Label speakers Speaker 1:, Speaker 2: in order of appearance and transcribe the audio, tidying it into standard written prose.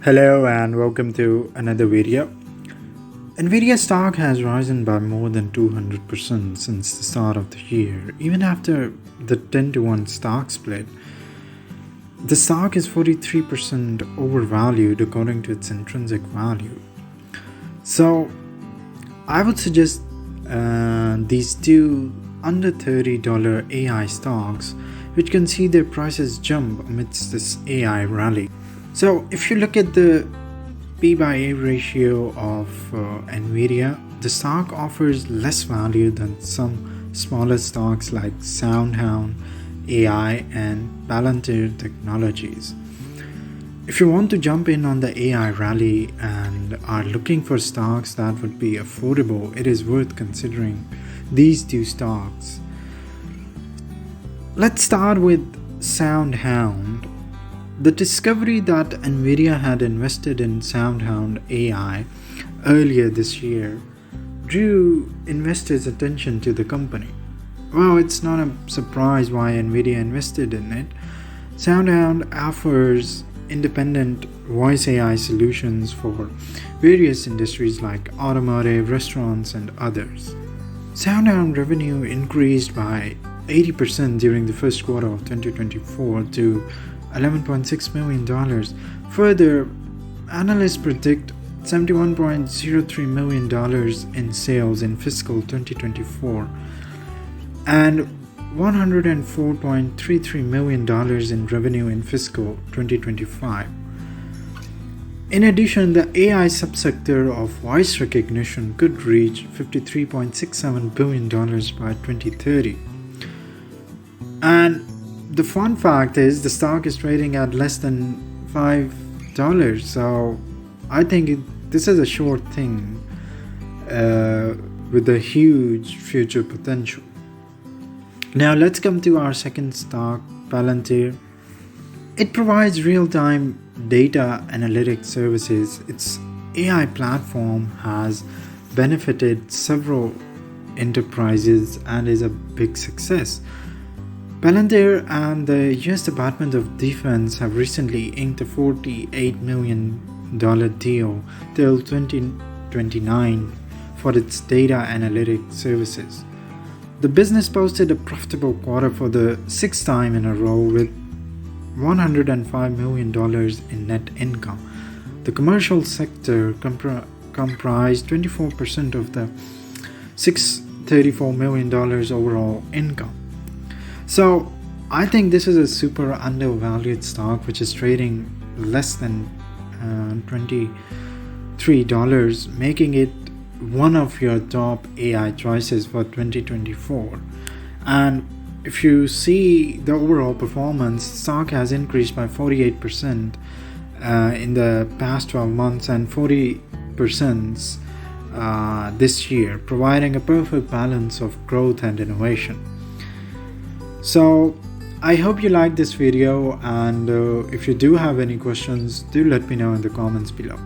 Speaker 1: Hello and welcome to another video. Nvidia stock has risen by more than 200% since the start of the year. Even after the 10-to-1 stock split, the stock is 43% overvalued according to its intrinsic value. So I would suggest these two under $30 AI stocks, which can see their prices jump amidst this AI rally. So if you look at the P by A ratio of Nvidia, the stock offers less value than some smaller stocks like SoundHound AI and Palantir Technologies. If you want to jump in on the AI rally and are looking for stocks that would be affordable, it is worth considering these two stocks. Let's start with SoundHound. The discovery that Nvidia had invested in SoundHound AI earlier this year drew investors' attention to the company. Well, it's not a surprise why Nvidia invested in it. SoundHound offers independent voice AI solutions for various industries like automotive, restaurants, and others. SoundHound revenue increased by 80% during the first quarter of 2024 to $11.6 million. Further, analysts predict $71.03 million in sales in fiscal 2024 and $104.33 million in revenue in fiscal 2025. In addition, the AI subsector of voice recognition could reach $53.67 billion by 2030. And the fun fact is the stock is trading at less than $5, so I think this is a short thing with a huge future potential. Now let's come to our second stock, Palantir. It provides real-time data analytics services. Its AI platform has benefited several enterprises and is a big success. Palantir and the US Department of Defense have recently inked a $48 million deal till 2029 for its data analytics services. The business posted a profitable quarter for the sixth time in a row with $105 million in net income. The commercial sector comprised 24% of the $634 million overall income. So I think this is a super undervalued stock which is trading less than $23, making it one of your top AI choices for 2024. And if you see the overall performance, stock has increased by 48% in the past 12 months and 40% this year, providing a perfect balance of growth and innovation. So I hope you liked this video, and if you do have any questions, do let me know in the comments below.